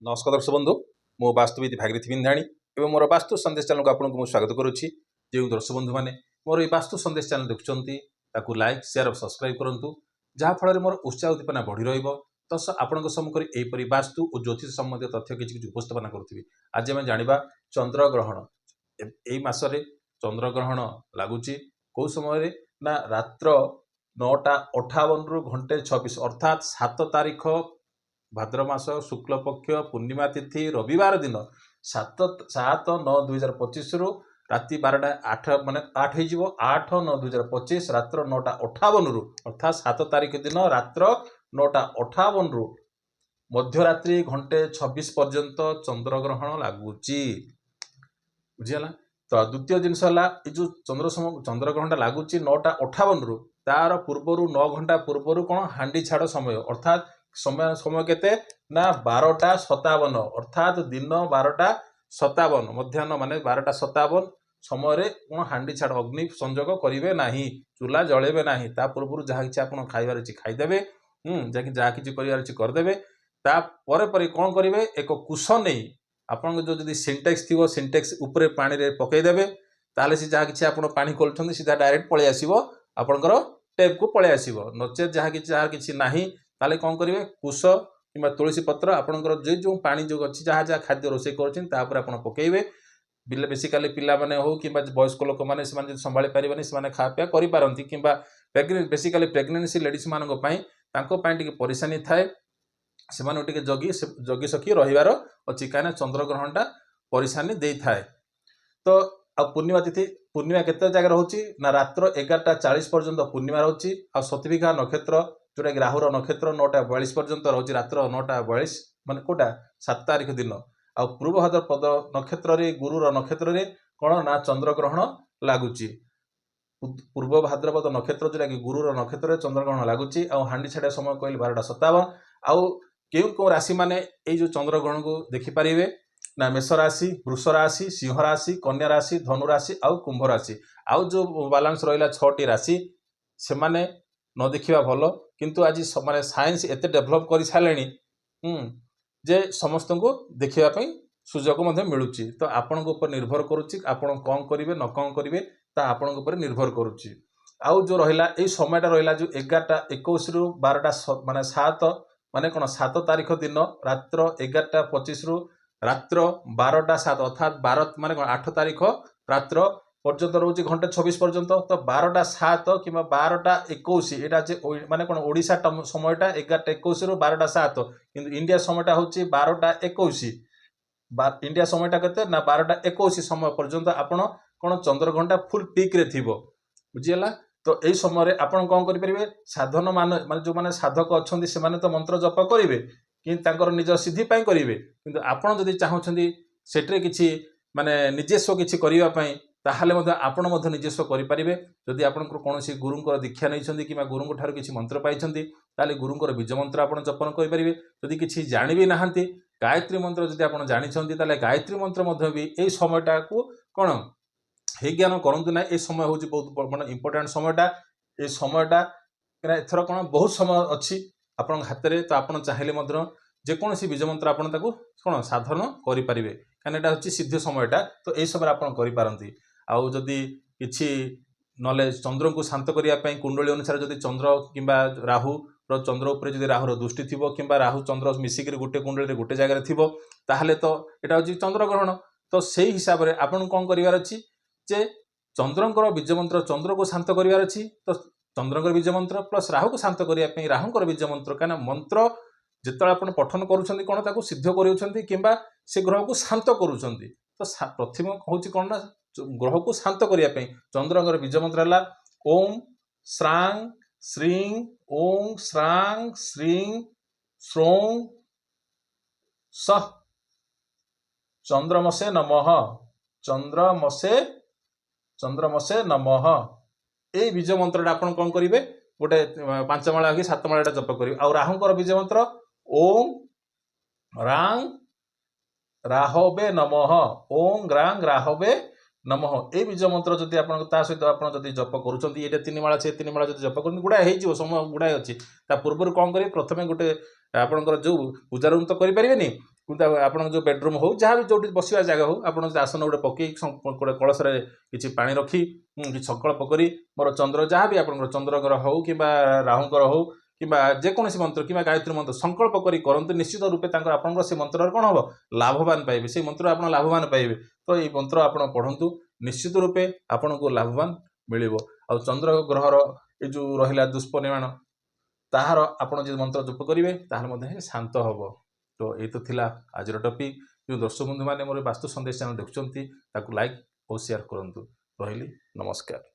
नमस्कार दर्शक बंधु मो वास्तुविद भागीरथी बिंधाणी और मोर वास्तु संदेश चैनल को आपको स्वागत करुच्ची। जो दर्शक बंधु मैंने मोर ये वास्तु संदेश चैनल देखुं लाइक शेयर और सब्सक्राइब करूँ जहाँफल मोर उत्साह उद्दीपना बढ़ी रस आपण सम्मुखें यहपरी वास्तु और ज्योतिष संबंधी तथ्य किसी उपस्थापना करुँगी। आज आम जाना चंद्रग्रहण मसरे चंद्रग्रहण लगुच कौ समय ना रात्र 9:58 रु 1:26 अर्थात 7 तारीख भाद्र मास शुक्ल पक्ष पूर्णिमा तिथि रविवार दिन 7/9/2025 रु राति 12:08 माने 8/9/2025 रात्र 9:58 रु अर्थात 7 तारीख दिन रात्र 9:58 रु मध्यरात्रि 1:26 पर्यंत चंद्रग्रहण लगुची। बुझीगला तो द्वितीय जिनस है जो चंद्रग्रहण लगुच 9:58 रु तार पूर्वर 9 घंटा पूर्वर कौन हांडी छाड़ समय अर्थात समय केते ना 12:57 अर्थात दिन 12:57 मध्याह्न माने 12:57 समय कौन हांडी छाड़ अग्नि संजोग करेंगे ना चूल्हा जलेबे ना ता पूर्व जहाँ कि आप खाइबार अच्छी खाईदेवे जहाँ कि करदे तापर कौन करेंगे एक कुश नहीं आपन जो सिंटेक्स थी सिंटेक्स उपरे पानी रे पकईदेवे ताले सी जहाँ कि आप पानी खोलुंट सीधा डायरेक्ट पलि आसो आपणकर टेप को पलि आसो नचेत जहाँ कि नहीं ताले कौन करेंगे कुश कि तुलसी पत्र आपंकर जो पानी जो अच्छी जहाँ जहाँ खाद्य रोषे कर पकईबे बेसिकाली पिला माने हो कि वयस्क लोक मैंने संभाली पारे से खापा करपारती कि बेसिकाली प्रेगनेंसी लेडीज मानक परेशानी थाए से जगी सकी रहीबार अच्छी कहीं चंद्रग्रहणटा परेशानी दे थाए। तो आ पूर्णिमा तिथि पूर्णिमा केते जगह रोचे ना रात्र 11:40 पर्यंत पूर्णिमा रोचे आ सतविघा नक्षत्र जोटा कि राहुर नक्षत्र 9:42 पर्यंत रोचे रात्र 9:42 माने कोटा 7 तारीख दिन आ पूर्व भाद्रपद नक्षत्र रे गुरुर नक्षत्र रे कौन ना चंद्रग्रहण लगुच पूर्व भाद्रपद नक्षत्र जोटा कि गुरुर नक्षत्र चंद्रग्रहण लगुच आ हांडी छाड़ा समय कहले 12:57 आउ क्यों राशि माने ये जो चंद्रग्रहण को देखिपारे ना मेष राशि वृष राशि सिंह राशि कन्या राशि धनु राशि आउ कुंभ राशि आउ जो बालांस रहा 6टी राशि से माने न देखा भल किंतु आज माने साइंस एते डेभलप कर सारे जे समस्त को देखापी सुजोग मिलूँ। तो आपण निर्भर करुच्ची आपण कौन करेंगे न कौन करेंगे आपण निर्भर करुच्ची। आउ जो रहा यही समयटा रहा जो 11:21 रु 12 माने 7 माने कौन 7 तारीख दिन रात्र 11:25 रु रात्र 12:07 अर्थात 12 माने 8 तारीख रात्र पर्यंत रोचे 1:26 पर्यंत तो 12:07 कि 12:21 यहाँ माने कौन ओडिशा समयटा 11:21 रु 12:07 किंतु इंडिया समयटा हूँ 12:21 इंडिया समयटा केते ना 12:21 समय पर्यंत आपण कौन चंद्रग्रहणटा फुल पीक रे थिबो। बुझीगला तो यही समय आपन कौन करेंगे साधन मान जो मैंने साधक अच्छा से तो मंत्र जप करेंगे कि निज सिद्धि करेंगे किंतु आपड़ जदि चाहते से किसी माने निजेस्व किसी करने ताहले आपण निजेस्व करेंगे जदि आप कौन गुरुंर दीक्षा नहीं कि गुरुंक ठार किसी मंत्र पाई गुरुंर बीज मंत्र आप जपन करेंगे जदि किसी जानी भी नहांती गायत्री मंत्र जदि आप जानते गायत्री मंत्र भी यही समयटा को कौन हे ज्ञान करूँ ना ये समय हूँ बहुत मैं इंपोर्टाट समयटा ये समयटा एथर कौन बहुत समय अच्छी आपण हाथ में तो आप चाहिए जेकोसी बीज मंत्र आप कौन साधन करें कहीं यहाँ हूँ सिद्ध समयटा तो यही समय आप करपारती आउ जदि किसी ना चंद्र को शांत करने कुंडली अनुसार जदि चंद्र कि राहु चंद्र उपर जदि राहुर दृष्टि थी कि राहु चंद्र मिसिक गोटे कुंडली गोटे जगह थी ताहले तो यहाँ हूँ चंद्रग्रहण तो से हिसाब से आपन कौन करार अच्छी जे चंद्रंकर बीज मंत्र चंद्र को शांत करार अच्छी तो चंद्रंकर बीज मंत्र प्लस राहु को शांत करने राहुंकर बीज मंत्र कहीं मंत्र जिते आप पठन करुँच कौन ताको सिद्ध कर से ग्रह को शांत करुँच तो प्रथम हूँ कौन ना ग्रह को शांत करने चंद्रंकर बीज मंत्र है ओम श्रांग श्रीं ओम श्रांग श्रीं श्रों सह चंद्रमसे नमः चंद्रमसे नमः ये बीज मंत्र आप कौन करेंगे गोटे 5 माला कि 7 माला जप करेंगे आ राहुंकर बीज मंत्र ओम रांग राहवे नमः ओम ग्रांग राहवे नमः ये बीज मंत्र जदि सहित आप जप करुँच ये 3 माला से 3 माला जब जप कर गुड़ाए हो समय गुड़ाए अच्छी पूर्व कौन करेंगे प्रथम गोटे आपंकर जो पूजा रूम तो करें କିନ୍ତୁ ଆପଣଙ୍କ ଯେଉଁ ବେଡରୁମ୍ ହଉ ଯାହା ବି ଯେଉଁଠି ବସିବା ଜାଗା ହଉ ଆପଣ ଯଦି ଆସନ ଗୋଟେ ପକେଇ ଗୋଟେ କଳସରେ କିଛି ପାଣି ରଖି କିଛି ସଂକଳ୍ପ କରି ମୋର ଚନ୍ଦ୍ର ଯାହା ବି ଆପଣଙ୍କର ଚନ୍ଦ୍ରଙ୍କର ହଉ କିମ୍ବା ରାହୁଙ୍କର ହଉ କିମ୍ବା ଯେକୌଣସି ମନ୍ତ୍ର କିମ୍ବା ଗାୟତ୍ରୀ ମନ୍ତ୍ର ସଂକଳ୍ପ କରି କରନ୍ତୁ, ନିଶ୍ଚିତ ରୂପେ ତାଙ୍କର ଆପଣଙ୍କର ସେ ମନ୍ତ୍ରରେ କ'ଣ ହେବ ଲାଭବାନ ପାଇବେ, ସେଇ ମନ୍ତ୍ର ଆପଣ ଲାଭବାନ ପାଇବେ। ତ ଏଇ ମନ୍ତ୍ର ଆପଣ ପଢ଼ନ୍ତୁ, ନିଶ୍ଚିତ ରୂପେ ଆପଣଙ୍କୁ ଲାଭବାନ ମିଳିବ। ଆଉ ଚନ୍ଦ୍ର ଗ୍ରହର ଏ ଯେଉଁ ରହିଲା ଦୁଷ୍ପରିମାଣ ତାହାର ଆପଣ ଯଦି ମନ୍ତ୍ର ଜପ କରିବେ ତାହେଲେ ମଧ୍ୟ ଶାନ୍ତ ହେବ। ତ ଏଇ ତ ଥିଲା ଆଜିର ଟପିକ୍। ଯେଉଁ ଦର୍ଶକ ବନ୍ଧୁମାନେ ମୋର ବାସ୍ତୁ ସନ୍ଦେଶ ଚ୍ୟାନେଲ ଦେଖୁଛନ୍ତି ତାକୁ ଲାଇକ୍ ଓ ସେୟାର କରନ୍ତୁ। ରହିଲି, ନମସ୍କାର।